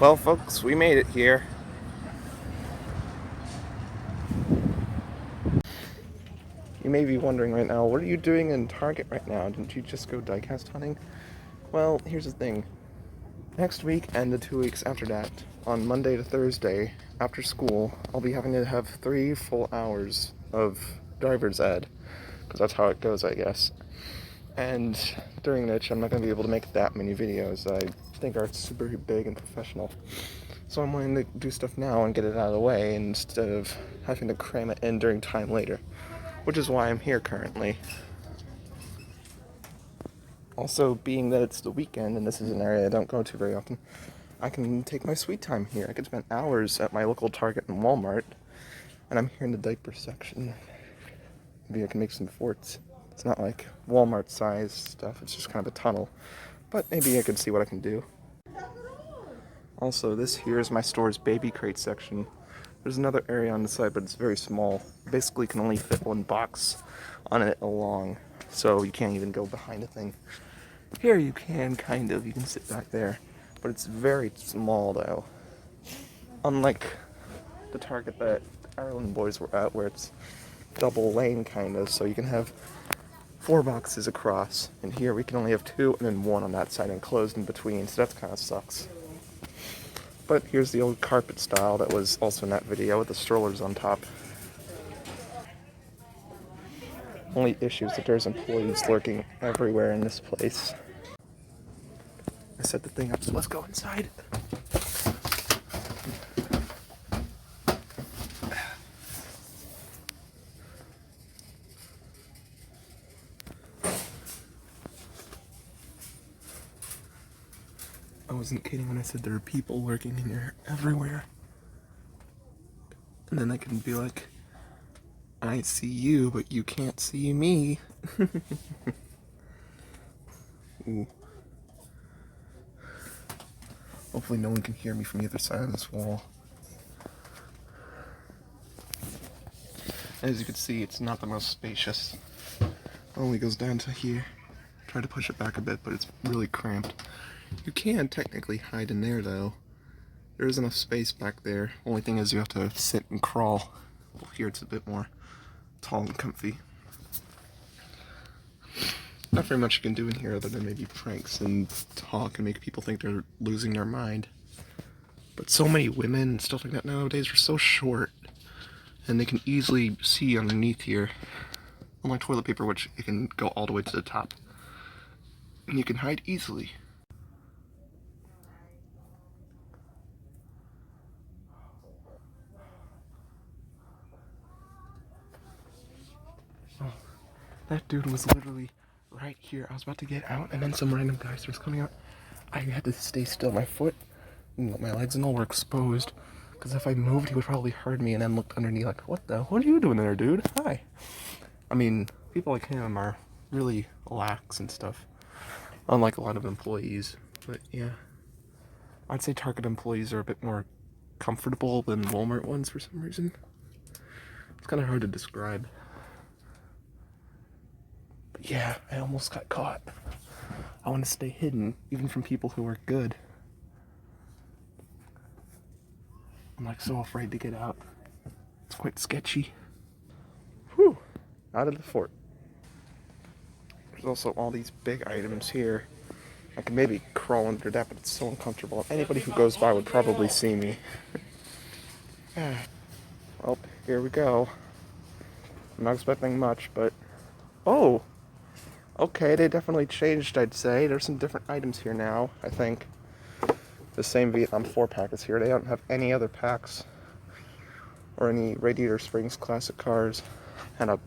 Well, folks, we made it here. You may be wondering right now, what are you doing in Target right now? Didn't you just go diecast hunting? Well, here's the thing. Next week and the 2 weeks after that, on Monday to Thursday, after school, I'll be having to have 3 full hours of driver's ed, because that's how it goes, I guess. And during which, I'm not going to be able to make that many videos that I think are super big and professional. So I'm wanting to do stuff now and get it out of the way instead of having to cram it in during time later, which is why I'm here currently. Also, being that it's the weekend and this is an area I don't go to very often, I can take my sweet time here. I can spend hours at my local Target and Walmart, and I'm here in the diaper section. Maybe I can make some forts. It's not like Walmart size stuff, it's just kind of a tunnel. But maybe I can see what I can do. Also, this here is my store's baby crate section. There's another area on the side, but it's very small. Basically can only fit one box on it along, so you can't even go behind the thing. Here you can, kind of. You can sit back there, but it's very small, though. Unlike the Target that Ireland boys were at, where it's double lane, kind of, so you can have 4 boxes across. And here we can only have 2 and then 1 on that side enclosed in between, so that kind of sucks. But here's the old carpet style that was also in that video with the strollers on top. Only issue is that there's employees lurking everywhere in this place. I set the thing up, so let's go inside. I wasn't kidding when I said there are people lurking in here everywhere. And then I can be like, I see you, but you can't see me. Ooh. Hopefully no one can hear me from the other side of this wall. As you can see, it's not the most spacious. It only goes down to here. Try to push it back a bit, but it's really cramped. You can technically hide in there, though. There is enough space back there. Only thing is you have to sit and crawl. Well, here it's a bit more tall and comfy. Not very much you can do in here other than maybe pranks and talk and make people think they're losing their mind. But so many women and stuff like that nowadays are so short, and they can easily see underneath here. Unlike toilet paper, which it can go all the way to the top. And you can hide easily. Oh, that dude was literally right here. I was about to get out, and then some random guy starts coming out. I had to stay still. My foot, my legs and all were exposed. Because if I moved, he would probably heard me and then looked underneath like, what are you doing there, dude? Hi. I mean, people like him are really lax and stuff. Unlike a lot of employees. But yeah. I'd say Target employees are a bit more comfortable than Walmart ones for some reason. It's kind of hard to describe. But yeah, I almost got caught. I want to stay hidden, even from people who are good. I'm like so afraid to get out. It's quite sketchy. Whew, out of the fort. There's also all these big items here. I can maybe crawl under that, but it's so uncomfortable. Anybody who goes by would probably see me. Well, here we go. I'm not expecting much, but... Oh! Okay, they definitely changed, I'd say. There's some different items here now, I think. The same Vietnam 4-pack is here. They don't have any other packs. Or any Radiator Springs classic cars. And a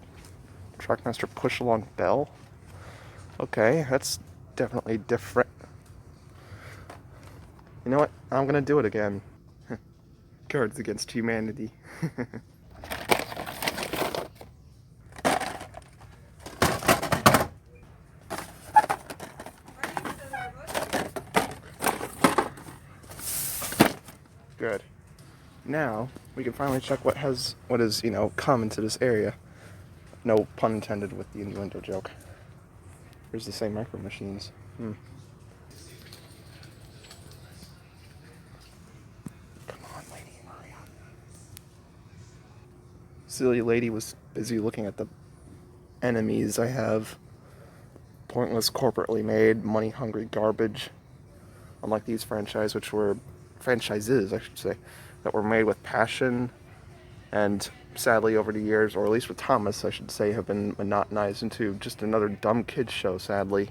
Trackmaster push-along bell. Okay, that's definitely different. You know what? I'm gonna do it again. Cards Against Humanity. Good. Now, we can finally check what is, common to this area. No pun intended with the innuendo joke. Here's the same micro machines. silly lady was busy looking at the enemies I have. Pointless, corporately made, money-hungry garbage. Unlike these franchises, I should say, that were made with passion and sadly over the years, or at least with Thomas, I should say, have been monotonized into just another dumb kids show, sadly.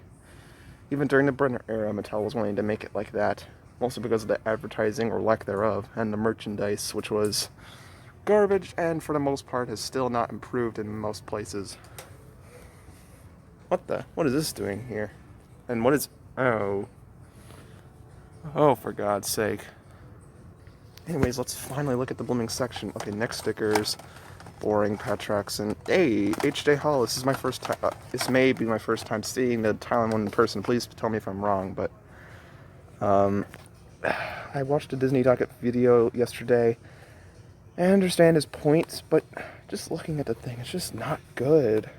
Even during the Brenner era, Mattel was willing to make it like that, mostly because of the advertising, or lack thereof, and the merchandise, which was garbage, and for the most part has still not improved in most places. What is this doing here? And what is, oh, for God's sake. Anyways, let's finally look at the blooming section. Okay, next stickers, boring, Pat Traxon. Hey, H.J. Hollis, this is my first time, this may be my first time seeing the Thailand one in person. Please tell me if I'm wrong, but, I watched a Disney Docket video yesterday. I understand his points, but just looking at the thing, it's just not good.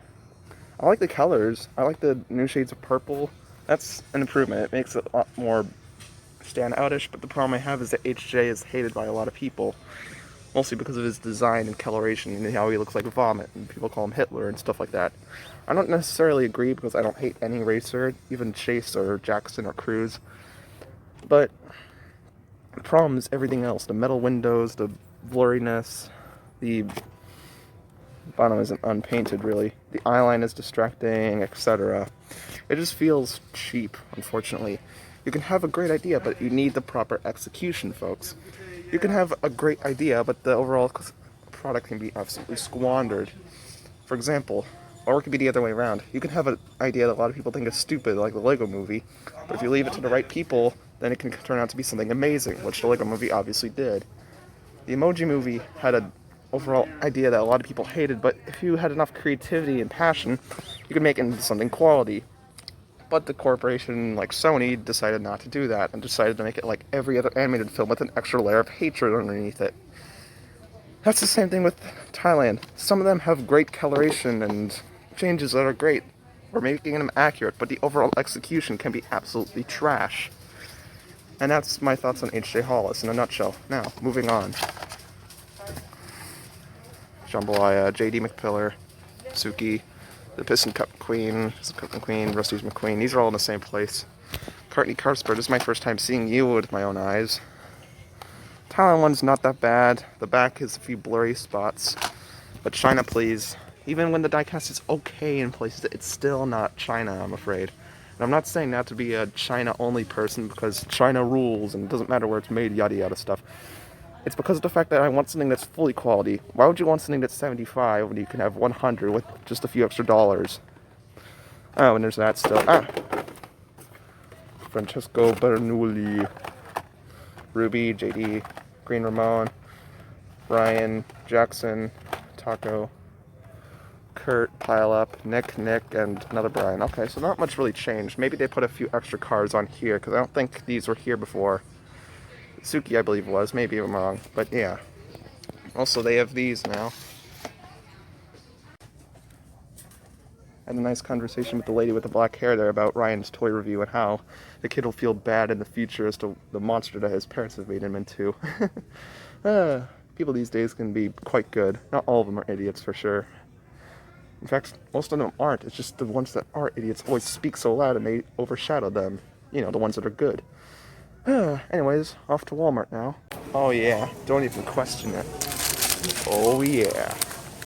I like the colors. I like the new shades of purple. That's an improvement. It makes it a lot more stand-outish, but the problem I have is that HJ is hated by a lot of people. Mostly because of his design and coloration and how he looks like vomit, and people call him Hitler and stuff like that. I don't necessarily agree because I don't hate any racer, even Chase or Jackson or Cruz. But the problem is everything else. The metal windows, the blurriness, the bottom isn't unpainted really. The eyeline is distracting, etc. It just feels cheap, unfortunately. You can have a great idea, but you need the proper execution, folks. You can have a great idea, but the overall product can be absolutely squandered. For example, or it could be the other way around. You can have an idea that a lot of people think is stupid, like the Lego Movie, but if you leave it to the right people, then it can turn out to be something amazing, which the Lego Movie obviously did. The Emoji Movie had an overall idea that a lot of people hated, but if you had enough creativity and passion, you could make it into something quality. But the corporation like Sony decided not to do that and decided to make it like every other animated film with an extra layer of hatred underneath it. That's the same thing with Thailand. Some of them have great coloration and changes that are great. We're making them accurate, but the overall execution can be absolutely trash. And that's my thoughts on H.J. Hollis in a nutshell. Now, moving on. Jambalaya, J.D. McPillar, Suki, the Piston Cup Queen, Rusty's McQueen. These are all in the same place. Courtney Carspert, this is my first time seeing you with my own eyes. Thailand one's not that bad. The back has a few blurry spots. But China, please. Even when the diecast is okay in places, it's still not China, I'm afraid. And I'm not saying that to be a China-only person, because China rules, and it doesn't matter where it's made, yada yada stuff. It's because of the fact that I want something that's fully quality. Why would you want something that's 75 when you can have 100 with just a few extra dollars? Oh, and there's that still. Francesco Bernoulli, Ruby, JD, Green Ramon, Ryan, Jackson, Taco, Kurt, Pile Up, Nick, and another Brian. Okay, so not much really changed. Maybe they put a few extra cars on here, because I don't think these were here before. Suki, I believe, was. Maybe I'm wrong. But yeah. Also, they have these now. I had a nice conversation with the lady with the black hair there about Ryan's toy review and how the kid will feel bad in the future as to the monster that his parents have made him into. People these days can be quite good. Not all of them are idiots, for sure. In fact, most of them aren't. It's just the ones that are idiots always speak so loud and they overshadow them. You know, the ones that are good. Anyways, off to Walmart now. Oh yeah, don't even question it. Oh yeah.